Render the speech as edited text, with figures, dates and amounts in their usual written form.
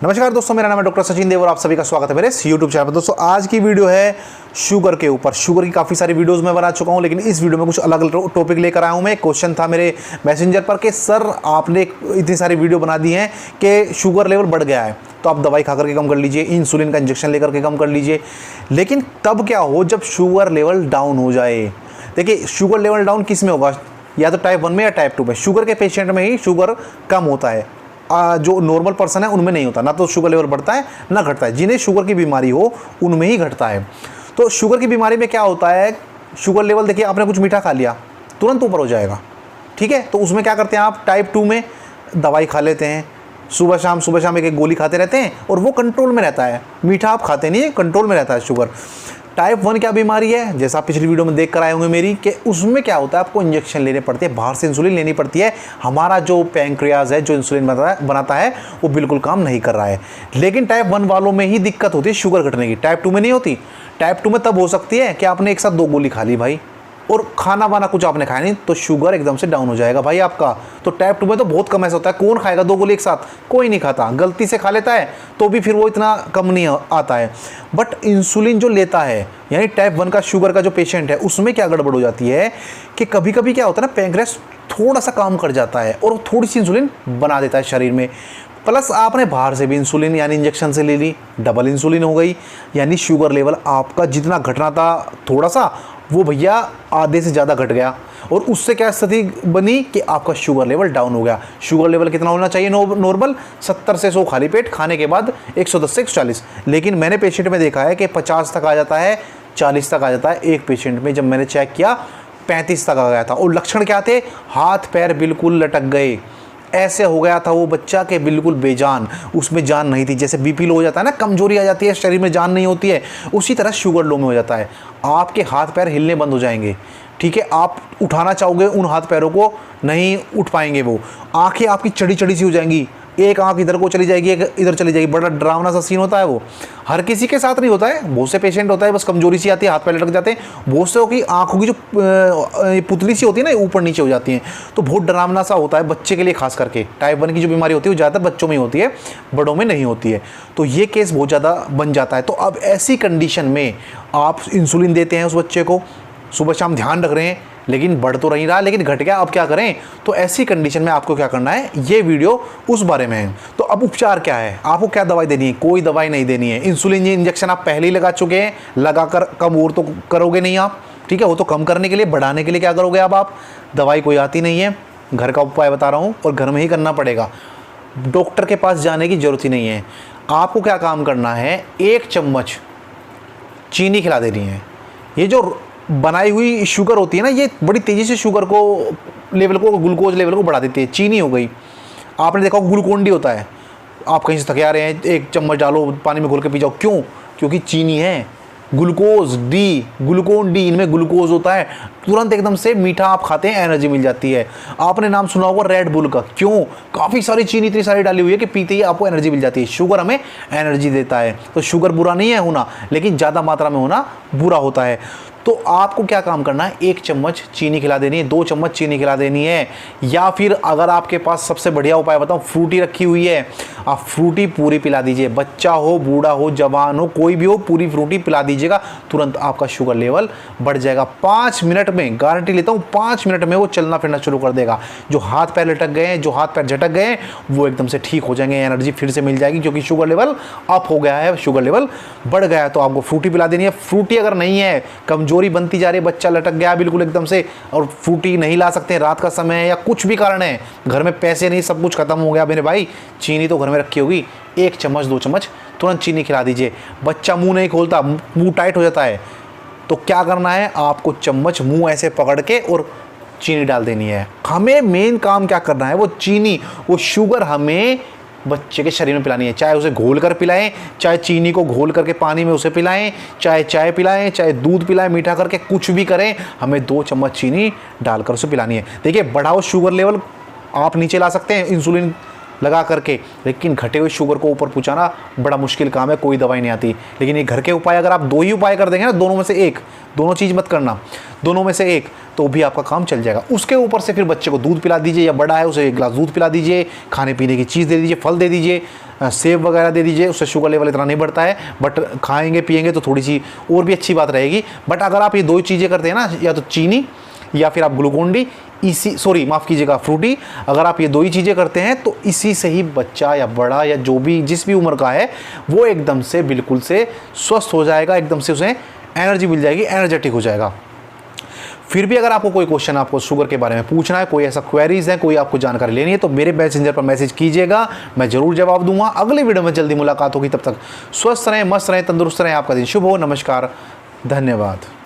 नमस्कार दोस्तों, मेरा नाम है डॉक्टर सचिन देव और आप सभी का स्वागत है मेरे इस यूट्यूब चैनल पर। दोस्तों आज की वीडियो है शुगर के ऊपर। शुगर की काफ़ी सारी वीडियोस मैं बना चुका हूं, लेकिन इस वीडियो में कुछ अलग अलग टॉपिक लेकर आया हूं। मैं क्वेश्चन था मेरे मैसेंजर पर कि सर आपने इतनी सारी वीडियो बना दी हैं कि शुगर लेवल बढ़ गया है, तो आप दवाई खा करके कम कर लीजिए, इंसुलिन का इंजेक्शन लेकर के कम कर लीजिए। लेकिन तब क्या हो जब शुगर लेवल डाउन हो जाए। देखिए शुगर लेवल डाउन किस में होगा, या तो टाइप 1 में या टाइप 2 में। शुगर के पेशेंट में ही शुगर कम होता है, जो नॉर्मल पर्सन है उनमें नहीं होता। ना तो शुगर लेवल बढ़ता है ना घटता है। जिन्हें शुगर की बीमारी हो उनमें ही घटता है। तो शुगर की बीमारी में क्या होता है, शुगर लेवल देखिए आपने कुछ मीठा खा लिया तुरंत ऊपर हो जाएगा, ठीक है। तो उसमें क्या करते हैं आप, टाइप 2 में दवाई खा लेते हैं, सुबह शाम एक एक गोली खाते रहते हैं और वो कंट्रोल में रहता है। मीठा आप खाते नहीं है, कंट्रोल में रहता है शुगर। टाइप 1 क्या बीमारी है, जैसा आप पिछली वीडियो में देख कर आए होंगे मेरी, कि उसमें क्या होता है आपको इंजेक्शन लेने पड़ते हैं, बाहर से इंसुलिन लेनी पड़ती है। हमारा जो पैंक्रियाज है जो इंसुलिन बनाता है वो बिल्कुल काम नहीं कर रहा है। लेकिन टाइप 1 वालों में ही दिक्कत होती है शुगर घटने की, टाइप 2 में नहीं होती। टाइप 2 में तब हो सकती है कि आपने एक साथ 2 गोली खा ली भाई, और खाना वाना कुछ आपने खाया नहीं, तो शुगर एकदम से डाउन हो जाएगा भाई आपका। तो टाइप 2 में तो बहुत कम ऐसा होता है। कौन खाएगा 2 गोली एक साथ, कोई नहीं खाता। गलती से खा लेता है तो भी फिर वो इतना कम नहीं आता है। बट इंसुलिन जो लेता है, यानी टाइप 1 का शुगर का जो पेशेंट है, उसमें क्या गड़बड़ हो जाती है कि कभी कभी क्या होता है ना, पैंक्रियास थोड़ा सा काम कर जाता है और थोड़ी सी इंसुलिन बना देता है शरीर में। प्लस आपने बाहर से भी इंसुलिन यानी इंजेक्शन से ले ली, डबल इंसुलिन हो गई, यानी शुगर लेवल आपका जितना घटना था थोड़ा सा, वो भैया आधे से ज़्यादा घट गया। और उससे क्या स्थिति बनी कि आपका शुगर लेवल डाउन हो गया। शुगर लेवल कितना होना चाहिए नॉर्मल, 70 से 100 खाली पेट, खाने के बाद 110 से 140। लेकिन मैंने पेशेंट में देखा है कि 50 तक आ जाता है, 40 तक आ जाता है। एक पेशेंट में जब मैंने चेक किया 35 तक आ गया था। और लक्षण क्या थे, हाथ पैर बिल्कुल लटक गए, ऐसे हो गया था वो बच्चा के बिल्कुल बेजान, उसमें जान नहीं थी। जैसे बीपी लो हो जाता है ना, कमजोरी आ जाती है, शरीर में जान नहीं होती है, उसी तरह शुगर लो में हो जाता है। आपके हाथ पैर हिलने बंद हो जाएंगे, ठीक है। आप उठाना चाहोगे उन हाथ पैरों को, नहीं उठ पाएंगे वो। आंखें आपकी चढ़ी चढ़ी सी हो जाएंगी, एक आंख इधर को चली जाएगी, एक इधर चली जाएगी। बड़ा डरावना सा सीन होता है वो। हर किसी के साथ नहीं होता है, बहुत से पेशेंट होता है बस कमजोरी सी आती है, हाथ पैर लटक जाते हैं। बहुत से की आंखों की जो पुतली सी होती है ना, ऊपर नीचे हो जाती हैं, तो बहुत डरावना सा होता है बच्चे के लिए। खास करके टाइप 1 की जो बीमारी होती है वो ज़्यादातर बच्चों में ही होती है, बड़ों में नहीं होती है। तो ये केस बहुत ज़्यादा बन जाता है। तो अब ऐसी कंडीशन में आप इंसुलिन देते हैं उस बच्चे को, सुबह शाम ध्यान रख रहे हैं, लेकिन बढ़ तो नहीं रहा, लेकिन घट गया, अब क्या करें। तो ऐसी कंडीशन में आपको क्या करना है, ये वीडियो उस बारे में है। तो अब उपचार क्या है, आपको क्या दवाई देनी है, कोई दवाई नहीं देनी है। इंसुलिन इंजेक्शन आप पहले ही लगा चुके हैं, लगाकर कम और तो करोगे नहीं आप, ठीक है। वो तो कम करने के लिए, बढ़ाने के लिए क्या करोगे अब आप, दवाई कोई आती नहीं है। घर का उपाय बता रहा हूँ और घर में ही करना पड़ेगा, डॉक्टर के पास जाने की जरूरत ही नहीं है। आपको क्या काम करना है, 1 चम्मच चीनी खिला देनी है। ये जो बनाई हुई शुगर होती है ना, ये बड़ी तेज़ी से शुगर को लेवल को, ग्लूकोज लेवल को बढ़ा देती है। चीनी हो गई, आपने देखा ग्लूकोन डी होता है, आप कहीं से थके आ रहे हैं, 1 चम्मच डालो पानी में घोल के पी जाओ। क्यों, क्योंकि चीनी है। ग्लूकोज डी, ग्लूकोन डी, इनमें ग्लूकोज होता है। तुरंत एकदम से मीठा आप खाते हैं, एनर्जी मिल जाती है। आपने नाम सुना होगा रेड बुल का, क्यों, काफ़ी सारी चीनी इतनी सारी डाली हुई है कि पीते ही आपको एनर्जी मिल जाती है। शुगर हमें एनर्जी देता है। तो शुगर बुरा नहीं है होना, लेकिन ज़्यादा मात्रा में होना बुरा होता है। तो आपको क्या काम करना है, 1 चम्मच चीनी खिला देनी है, 2 चम्मच चीनी खिला देनी है। या फिर अगर आपके पास सबसे बढ़िया उपाय बताऊं, फ्रूटी रखी हुई है, आप फ्रूटी पूरी पिला दीजिए। बच्चा हो, बूढ़ा हो, जवान हो, कोई भी हो, पूरी फ्रूटी पिला दीजिएगा, तुरंत आपका शुगर लेवल बढ़ जाएगा। 5 मिनट में, गारंटी लेता हूँ, 5 मिनट में वो चलना फिरना शुरू कर देगा। जो हाथ पैर लटक गए हैं, जो हाथ पैर झटक गए हैं, वो एकदम से ठीक हो जाएंगे, एनर्जी फिर से मिल जाएगी, क्योंकि शुगर लेवल अप हो गया है, शुगर लेवल बढ़ गया है। तो आपको फ्रूटी पिला देनी है। फ्रूटी अगर नहीं है, कमजोरी बनती जा रही है, बच्चा लटक गया बिल्कुल एकदम से, और फ्रूटी नहीं ला सकते, रात का समय है या कुछ भी कारण है, घर में पैसे नहीं, सब कुछ खत्म हो गया मेरे भाई, चीनी तो घर में रखी होगी, 1 चम्मच 2 चम्मच तुरंत चीनी खिला दीजिए। बच्चा मुंह नहीं खोलता, मुंह टाइट हो जाता है, तो क्या करना है, आपको चम्मच मुंह ऐसे पकड़ के और चीनी डाल देनी है। हमें मेन काम क्या करना है, वो चीनी, वो शुगर हमें बच्चे के शरीर में पिलानी है। चाहे उसे घोल कर पिलाएं, चाहे चीनी को घोल करके पानी में उसे पिलाएं, चाहे चाय पिलाएं, चाहे दूध पिलाएं मीठा करके, कुछ भी करें, हमें 2 चम्मच चीनी डालकर उसे पिलानी है। देखिए बढ़ाओ शुगर लेवल आप नीचे ला सकते हैं इंसुलिन लगा करके, लेकिन घटे हुए शुगर को ऊपर पहुंचाना बड़ा मुश्किल काम है, कोई दवाई नहीं आती। लेकिन ये घर के उपाय अगर आप 2 ही उपाय कर देंगे ना, दोनों में से एक, दोनों चीज़ मत करना, दोनों में से एक, तो भी आपका काम चल जाएगा। उसके ऊपर से फिर बच्चे को दूध पिला दीजिए, या बड़ा है उसे 1 गिलास दूध पिला दीजिए, खाने पीने की चीज़ दे दीजिए, फल दे दीजिए, सेब वगैरह दे दीजिए, उससे शुगर लेवल इतना नहीं बढ़ता है, बट खाएंगे पिएंगे तो थोड़ी सी और भी अच्छी बात रहेगी। बट अगर आप ये 2 चीज़ें करते हैं ना, या तो चीनी या फिर आप ग्लूकोन डी, माफ़ कीजिएगा, फ्रूटी, अगर आप ये 2 ही चीज़ें करते हैं तो इसी से ही बच्चा या बड़ा या जो भी जिस भी उम्र का है वो एकदम से बिल्कुल से स्वस्थ हो जाएगा, एकदम से उसे एनर्जी मिल जाएगी, एनर्जेटिक हो जाएगा। फिर भी अगर आपको कोई क्वेश्चन आपको शुगर के बारे में पूछना है, कोई ऐसा क्वेरीज है, कोई आपको जानकारी लेनी है, तो मेरे मैसेंजर पर मैसेज कीजिएगा, मैं जरूर जवाब दूंगा। अगले वीडियो में जल्दी मुलाकात होगी, तब तक स्वस्थ रहें, मस्त रहें, तंदुरुस्त रहें, आपका दिन शुभ हो। नमस्कार, धन्यवाद।